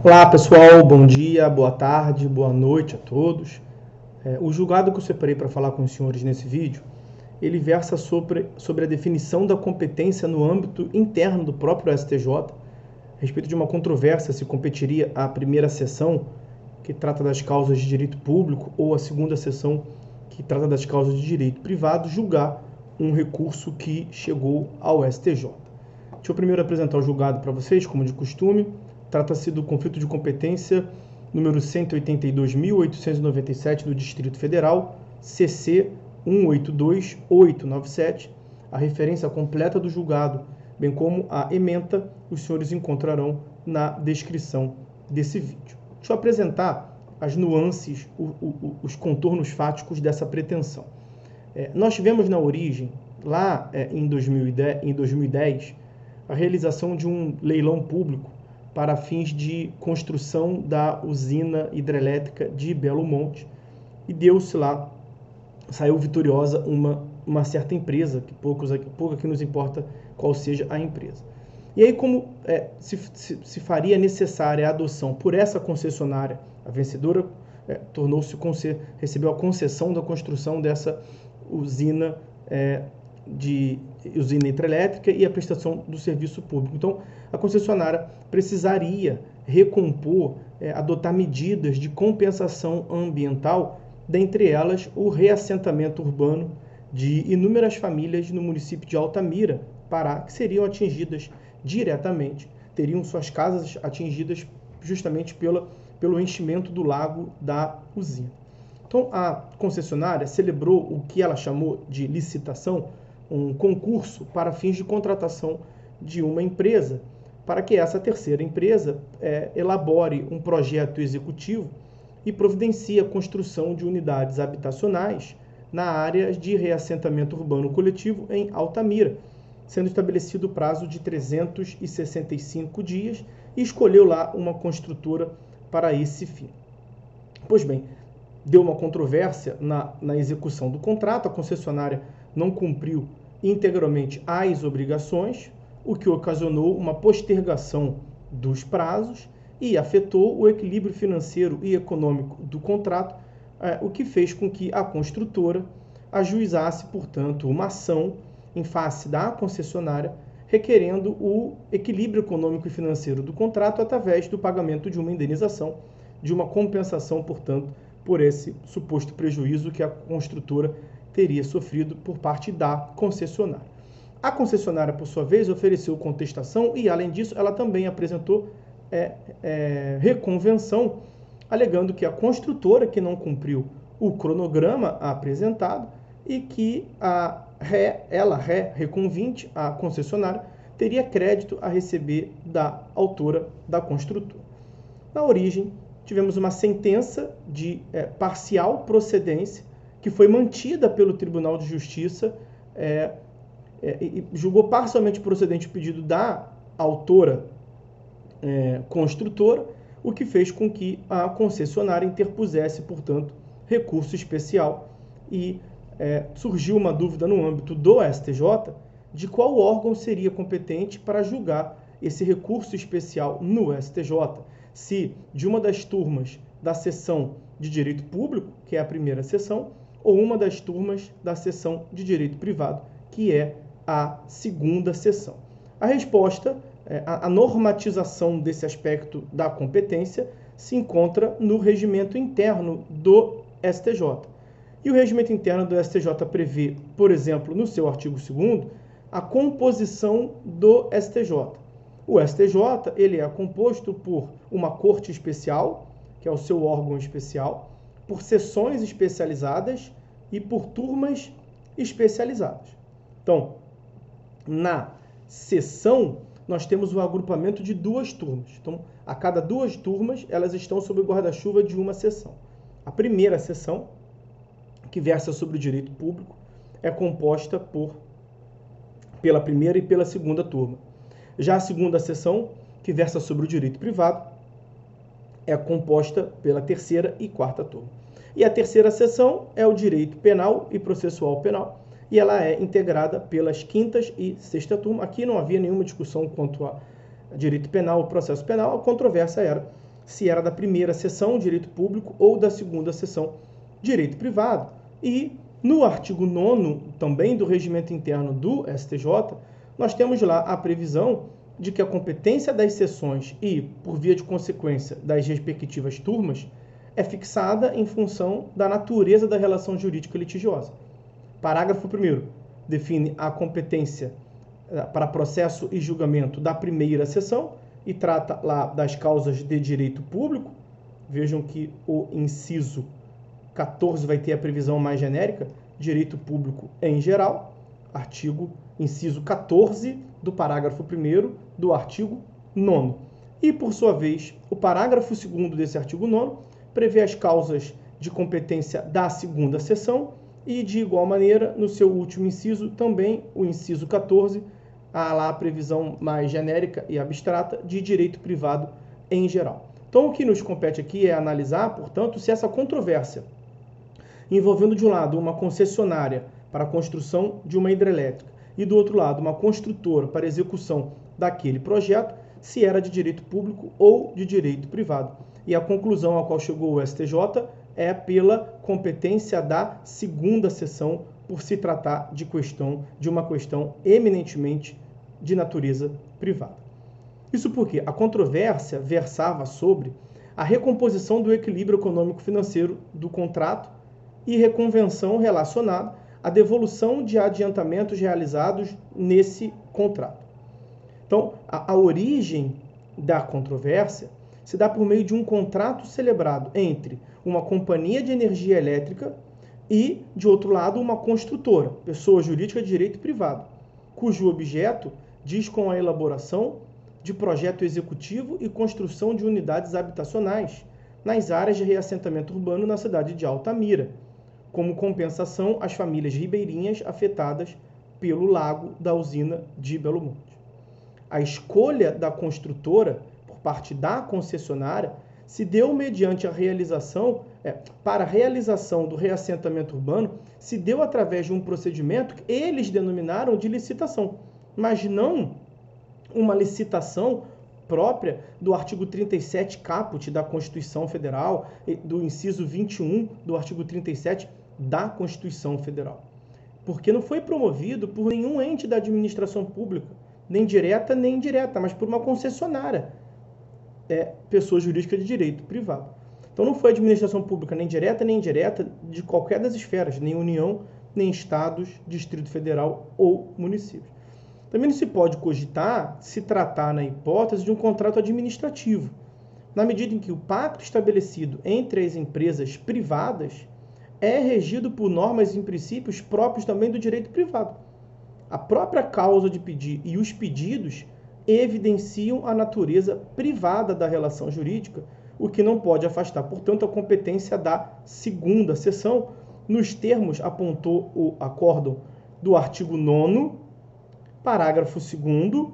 Olá pessoal, bom dia, boa tarde, boa noite a todos. O julgado que eu separei para falar com os senhores nesse vídeo, ele versa sobre a definição da competência no âmbito interno do próprio STJ, a respeito de uma controvérsia se competiria a primeira seção, que trata das causas de direito público, ou a segunda seção, que trata das causas de direito privado, julgar um recurso que chegou ao STJ. Deixa eu primeiro apresentar o julgado para vocês, como de costume. Trata-se do conflito de competência número 182.897 do Distrito Federal, CC 182897. A referência completa do julgado, bem como a ementa, os senhores encontrarão na descrição desse vídeo. Deixa eu apresentar as nuances, os contornos fáticos dessa pretensão. Nós tivemos na origem, lá em 2010, a realização de um leilão público para fins de construção da usina hidrelétrica de Belo Monte, e deu-se lá, saiu vitoriosa uma certa empresa, que pouco aqui nos importa qual seja a empresa. E aí, como se faria necessária a adoção por essa concessionária, a vencedora recebeu a concessão da construção dessa usina usina hidrelétrica e a prestação do serviço público. Então, a concessionária precisaria recompor, adotar medidas de compensação ambiental, dentre elas o reassentamento urbano de inúmeras famílias no município de Altamira, Pará, que seriam atingidas diretamente, teriam suas casas atingidas justamente pelo enchimento do lago da usina. Então, a concessionária celebrou o que ela chamou de licitação, um concurso para fins de contratação de uma empresa, para que essa terceira empresa elabore um projeto executivo e providencie a construção de unidades habitacionais na área de reassentamento urbano coletivo em Altamira, sendo estabelecido o prazo de 365 dias, e escolheu lá uma construtora para esse fim. Pois bem, deu uma controvérsia na execução do contrato, a concessionária não cumpriu integralmente as obrigações, o que ocasionou uma postergação dos prazos e afetou o equilíbrio financeiro e econômico do contrato, o que fez com que a construtora ajuizasse, portanto, uma ação em face da concessionária, requerendo o equilíbrio econômico e financeiro do contrato através do pagamento de uma indenização, de uma compensação, portanto, por esse suposto prejuízo que a construtora teria sofrido por parte da concessionária. A concessionária, por sua vez, ofereceu contestação e, além disso, ela também apresentou reconvenção, alegando que a construtora que não cumpriu o cronograma apresentado e que reconvinte, a concessionária, teria crédito a receber da autora da construtora. Na origem, tivemos uma sentença de parcial procedência que foi mantida pelo Tribunal de Justiça e julgou parcialmente procedente o pedido da autora construtora, o que fez com que a concessionária interpusesse, portanto, recurso especial, e surgiu uma dúvida no âmbito do STJ de qual órgão seria competente para julgar esse recurso especial no STJ, se de uma das turmas da seção de direito público, que é a primeira seção, ou uma das turmas da seção de direito privado, que é a segunda seção. A resposta, a normatização desse aspecto da competência, se encontra no regimento interno do STJ. E o regimento interno do STJ prevê, por exemplo, no seu artigo 2º, a composição do STJ. O STJ ele é composto por uma corte especial, que é o seu órgão especial, por seções especializadas e por turmas especializadas. Então, na seção, nós temos um agrupamento de 2 turmas. Então, a cada 2 turmas, elas estão sob o guarda-chuva de uma seção. A primeira seção, que versa sobre o direito público, é composta pela primeira e pela segunda turma. Já a segunda seção, que versa sobre o direito privado, é composta pela terceira e quarta turma. E a terceira seção é o direito penal e processual penal, e ela é integrada pelas quintas e sexta turma. Aqui não havia nenhuma discussão quanto a direito penal ou processo penal, a controvérsia era se era da primeira seção, direito público, ou da segunda seção, direito privado. E no artigo 9º, também do Regimento Interno do STJ, nós temos lá a previsão de que a competência das seções e, por via de consequência, das respectivas turmas, é fixada em função da natureza da relação jurídica litigiosa. Parágrafo 1º define a competência para processo e julgamento da primeira seção e trata lá das causas de direito público. Vejam que o inciso 14 vai ter a previsão mais genérica, direito público em geral, inciso 14 do parágrafo 1º do artigo 9º. E, por sua vez, o parágrafo 2º desse artigo 9º prevê as causas de competência da segunda seção e, de igual maneira, no seu último inciso, também o inciso 14, há lá a previsão mais genérica e abstrata de direito privado em geral. Então, o que nos compete aqui é analisar, portanto, se essa controvérsia envolvendo, de um lado, uma concessionária para a construção de uma hidrelétrica e, do outro lado, uma construtora para a execução daquele projeto, se era de direito público ou de direito privado. E a conclusão a qual chegou o STJ é pela competência da segunda seção, por se tratar de uma questão eminentemente de natureza privada. Isso porque a controvérsia versava sobre a recomposição do equilíbrio econômico-financeiro do contrato e reconvenção relacionada à devolução de adiantamentos realizados nesse contrato. Então, a origem da controvérsia se dá por meio de um contrato celebrado entre uma companhia de energia elétrica e, de outro lado, uma construtora, pessoa jurídica de direito privado, cujo objeto diz com a elaboração de projeto executivo e construção de unidades habitacionais nas áreas de reassentamento urbano na cidade de Altamira, como compensação às famílias ribeirinhas afetadas pelo lago da usina de Belo Monte. A escolha da construtora por parte da concessionária se deu mediante a realização, para a realização do reassentamento urbano, se deu através de um procedimento que eles denominaram de licitação, mas não uma licitação própria do artigo 37 caput da Constituição Federal, do inciso 21 do artigo 37 da Constituição Federal. Porque não foi promovido por nenhum ente da administração pública, nem direta nem indireta, mas por uma concessionária, pessoa jurídica de direito privado. Então não foi administração pública nem direta nem indireta de qualquer das esferas, nem União, nem Estados, Distrito Federal ou municípios. Também não se pode cogitar se tratar na hipótese de um contrato administrativo, na medida em que o pacto estabelecido entre as empresas privadas é regido por normas e princípios próprios também do direito privado. A própria causa de pedir e os pedidos evidenciam a natureza privada da relação jurídica, o que não pode afastar, portanto, a competência da segunda seção, nos termos, apontou o acórdão do artigo 9º, parágrafo 2º,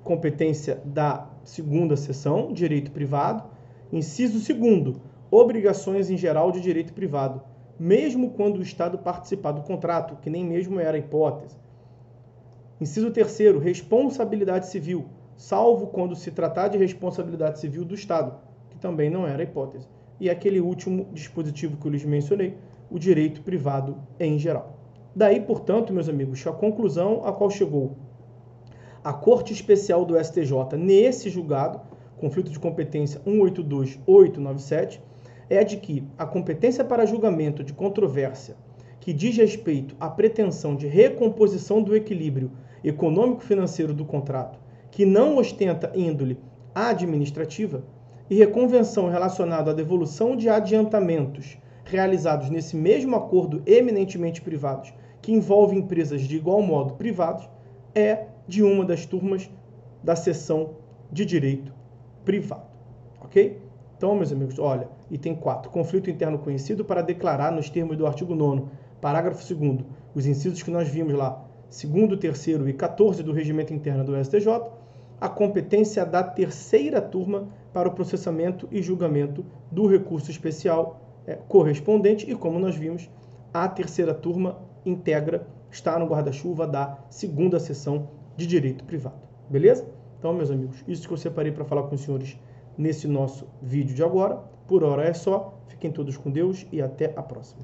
competência da segunda seção, direito privado, inciso 2º, obrigações em geral de direito privado, mesmo quando o Estado participar do contrato, que nem mesmo era a hipótese. Inciso 3º, responsabilidade civil, salvo quando se tratar de responsabilidade civil do Estado, que também não era a hipótese. E aquele último dispositivo que eu lhes mencionei, o direito privado em geral. Daí, portanto, meus amigos, a conclusão a qual chegou a Corte Especial do STJ nesse julgado, conflito de competência 182.897, é de que a competência para julgamento de controvérsia que diz respeito à pretensão de recomposição do equilíbrio econômico-financeiro do contrato, que não ostenta índole administrativa, e reconvenção relacionada à devolução de adiantamentos realizados nesse mesmo acordo eminentemente privados, que envolve empresas de igual modo privados, é de uma das turmas da seção de direito privado. Ok? Então, meus amigos, olha, item 4, conflito interno conhecido para declarar nos termos do artigo 9º, parágrafo 2º, os incisos que nós vimos lá, 2º, 3º e 14 do regimento interno do STJ, a competência da terceira turma para o processamento e julgamento do recurso especial correspondente e, como nós vimos, a terceira turma está no guarda-chuva da segunda seção de direito privado. Beleza? Então, meus amigos, isso que eu separei para falar com os senhores nesse nosso vídeo de agora. Por hora é só. Fiquem todos com Deus e até a próxima.